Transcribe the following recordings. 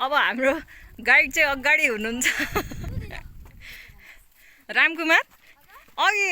अब हाम्रो गाइड चाहिँ अगाडि हुनुहुन्छ रामकुमार अघि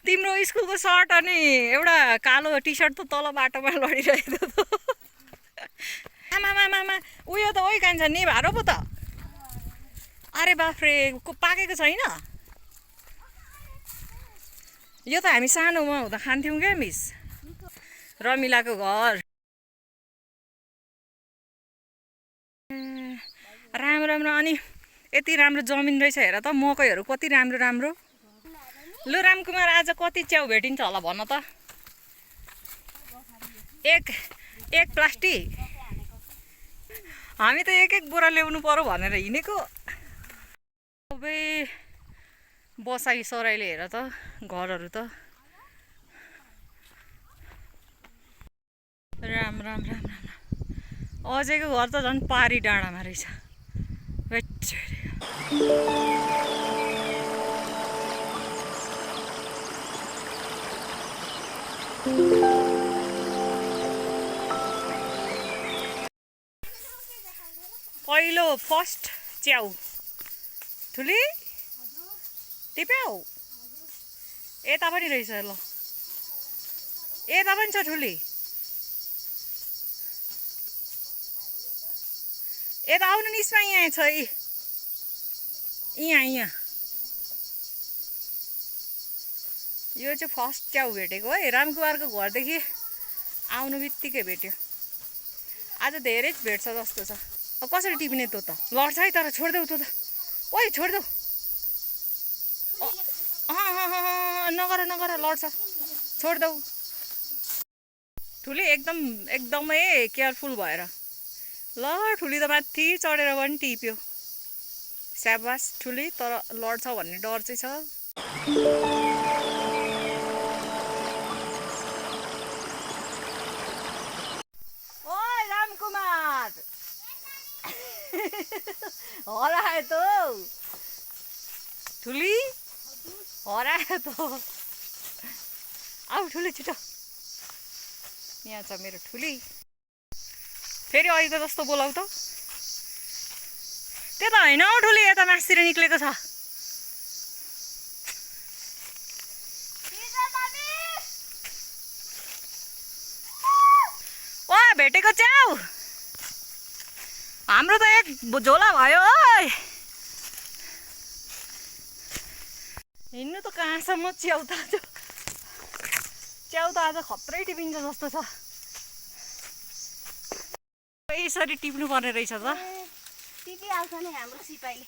तिम्रो स्कुलको सर्ट अनि एउटा कालो टी सर्ट त तल बाटोमा लडिरहेको थियो आमामामा उयो त ओइ कान्छ नि भारो पो त अरे बाफ्रे पाकेको छैन यो त हामी सानोमा हुँदा खान्थ्यौँ क्या मिस रमिलाको घर राम्रो राम्रो अनि यति राम्रो जमिन रहेछ हेर त मकैहरू कति राम्रो राम्रो लु रामकुमार आज कति च्याउ भेटिन्छ होला भन त एक प्लास्टिक हामी त एक बोरा ल्याउनु पर्यो भनेर हिँडेको सबै बसाइ सराइले हेर त घरहरू त राम राम राम राम अझैको घर त झन् पारी डाँडामा रहेछ पहिलो फर्स्ट च्याउ ठुली टिप्याउ यता पनि रहेछ ल यता पनि छ ठुली यता आउनु नि यसमा यहाँ छ यहाँ यो चाहिँ फर्स्ट च्याउ भेटेको है रामकुमारको घरदेखि आउनु बित्तिकै भेट्यो आज धेरै भेट्छ जस्तो छ अब कसरी टिप्ने तँ त लड्छ है तर छोडिदेऊ तँ त ओइ छोडिदेऊ नगर लड्छ छोडिदेऊ ठुली एकदमै केयरफुल भएर ल ठुली त माथि चढेर पनि टिप्यो स्याबास ठुली तर लड्छ भन्ने डर चाहिँ छ ओइ रामकुमार हरायो त ठुली हरायो त आऊ ठुली छिटो यहाँ छ मेरो ठुली फेरि अहिलेको जस्तो बोलाऊ त त्यो त होइन हौ ठुली यता मासतिर निक्लेको छ ओ भेटेको च्याउ हाम्रो त एक झोला भयो है हिँड्नु त कहाँसम्म च्याउ त आज खत्रै टिपिन्छ जस्तो छ यसरी टिप्नु पर्ने रहेछ त टिपिहाल्छ नि हाम्रो सिपाहीले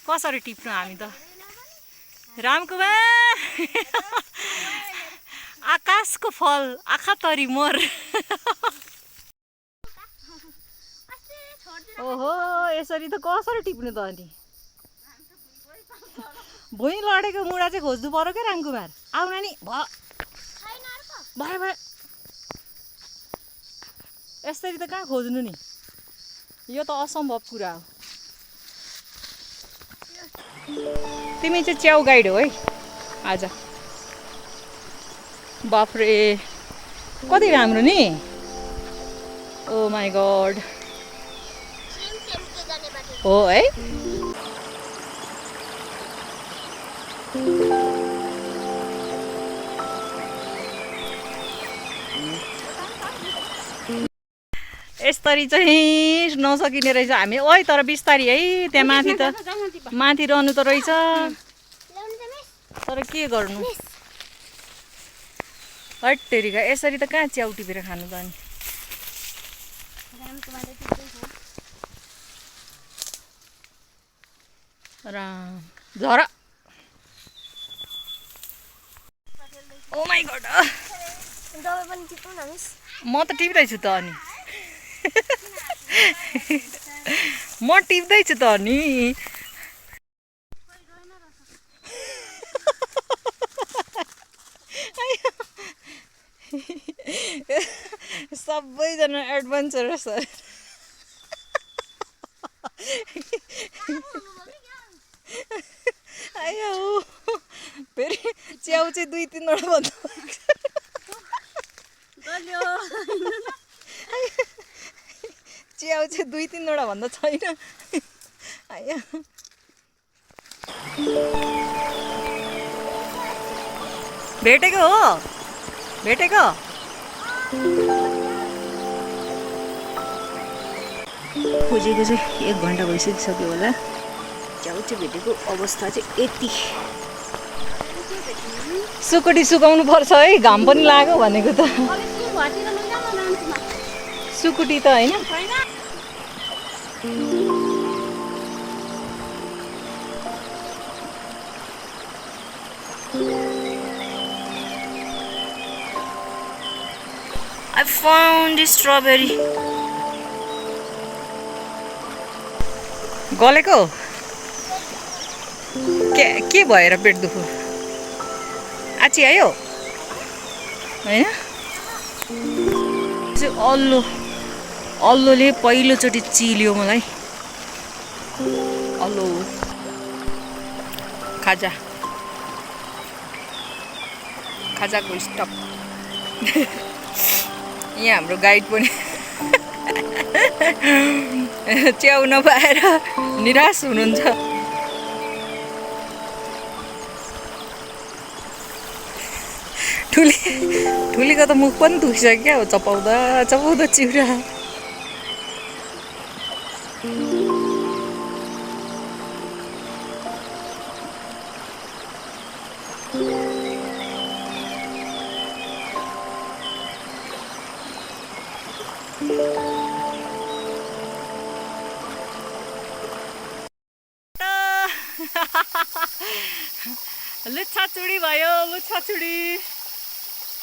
कसरी टिप्नु हामी त रामकुमार आकाशको फल आँखा तरी मोर ओहो यसरी त कसरी टिप्नु त अनि भुइँ लडेको मुढा चाहिँ खोज्नु पर्यो क्या रामकुमार आउन नि भयो यसरी त कहाँ खोज्नु नि यो त असम्भव कुरा हो तिमी चाहिँ च्याउ गाइड हो है आज बाफ्रे कति राम्रो नि ओ माई गॉड हो है यसरी चाहिँ नसकिने रहेछ हामी ओइ तर बिस्तारी है त्यहाँ माथि त माथि रहनु त रहेछ तर के गर्नु हट्टेरिका यसरी त कहाँ च्याउ टिपेर खानु त अनि राम झरा ओ माई गॉड म त टिप्दैछु त अनि म टिप्दैछु त अनि सबैजना एडभेन्चरस आयो फेरि च्याउ चाहिँ 2-3 वटा भन्दा च्याउ चाहिँ 2-3वटा भन्दा छैन आयो भेटेको हो भेटेको खोजेको चाहिँ 1 घन्टा भइसकिसक्यो होला च्याउ चाहिँ भेटेको अवस्था चाहिँ यति सुकुटी सुकाउनु पर्छ है घाम पनि लाग्यो भनेको त सुकुटी त होइन I found this strawberry. गलेको के भएर पेट दुखो आची आयो होइन अल्लोले पहिलोचोटि चिल्यो मलाई अल्लो खाजाको स्टप यहाँ हाम्रो गाइड पनि च्याउ नपाएर निराश हुनुहुन्छ ठुलीको त मुख पनि दुखिसक्यो चपाउँदा चिउरा लुच्छाचुडी भयो लुच्छाचुडी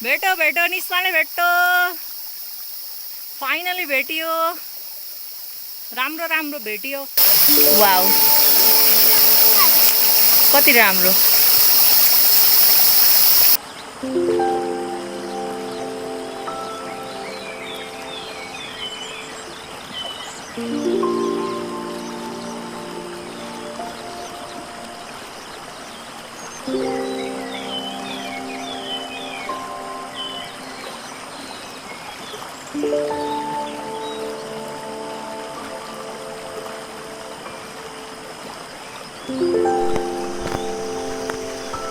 भेटो निस्माले भेट्यो फाइनली भेटियो राम्रो भेटियो वाउ कति राम्रो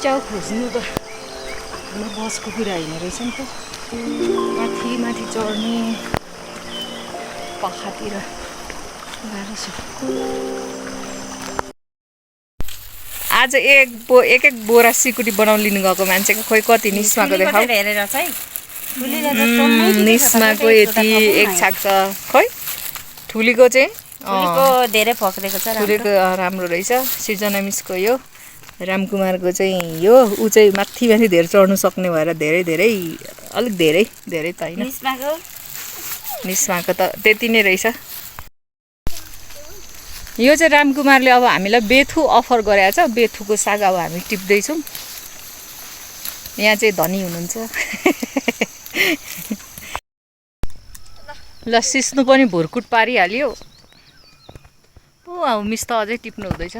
च्याउ खोज्नु त बसको कुरा होइन रहेछ नि त माथि चढ्ने पाखातिर गाह्रो छ आज एक बोरा सिकुटी बनाउनु लिनु गएको मान्छेको खोइ कति निस्माको देखाउ निस्माको यति एक छाक छ खोइ ठुलीको चाहिँ धेरै फक्रेको छ ठुलीको राम्रो रहेछ सिर्जना मिसको यो रामकुमारको चाहिँ यो ऊ चाहिँ माथि धेरै चढ्नु सक्ने भएर अलिक धेरै त होइन निस्माको त त्यति नै रहेछ यो चाहिँ रामकुमारले अब हामीलाई बेथु अफर गरेको छ बेथुको साग अब हामी टिप्दैछौँ यहाँ चाहिँ धनी हुनुहुन्छ ल सिस्नु पनि भुर्कुट पारिहाल्यो अब मिस त अझै टिप्नु हुँदैछ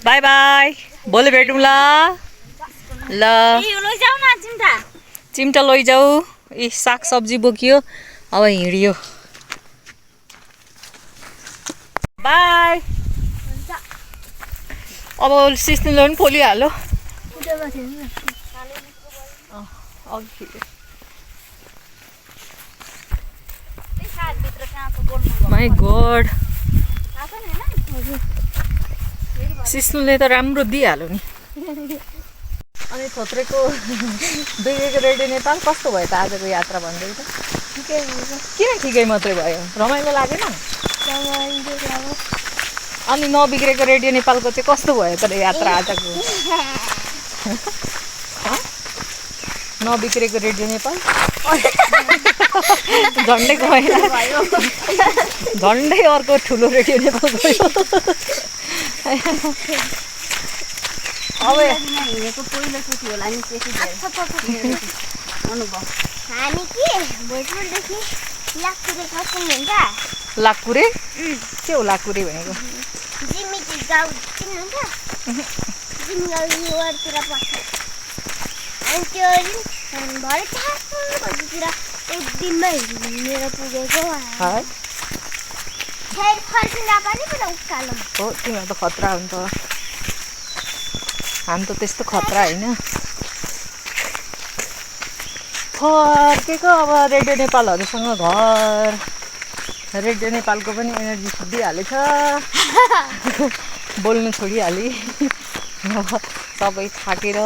बाई बाई भोलि भेटौँ ल चिम्टा लैजाऊ यी साग सब्जी बोकियो अब हिँडियो बाई अब सिस्नुले पनि पोलिहाल्यो माई गॉड सिस्नुले त राम्रो दिइहाल्यो नि अनि थोत्रेको दुईको रेडियो नेपाल कस्तो भयो त आजको यात्रा भन्दै त ठिकै भयो किन ठिकै मात्रै भयो रमाइलो लागेन अनि नबिग्रेको रेडियो नेपालको चाहिँ कस्तो भयो त यात्रा आजको नबिग्रेको रेडियो नेपाल झन्डै गयो झन्डै अर्को ठुलो रेडियो नेपाल गयो अब हिँडेको पहिलोचोटि होला नि अनुभव हामी के भोजपुरदेखि लाकुरे खस्यौँ हुन्छ लाकुरे के हो लाकुरे भनेको जिम्मी गाउँ चिन्नुहुन्छ जिम्मी गाउँ युवरतिर पर्छ अनि त्यो भरे 4 बजीतिर एक दिनमै हिँडेर पुगेको है फेरि फर्किँदा पनि पुरा उकालो हो तिमीहरू त खतरा हुन्छ हामी त त्यस्तो खतरा होइन फर्केको अब रेडियो नेपालहरूसँग घर रेडियो नेपालको पनि एनर्जी सुधिहालेछ बोल्नु छोडिहालेँ अब सबै थाकेर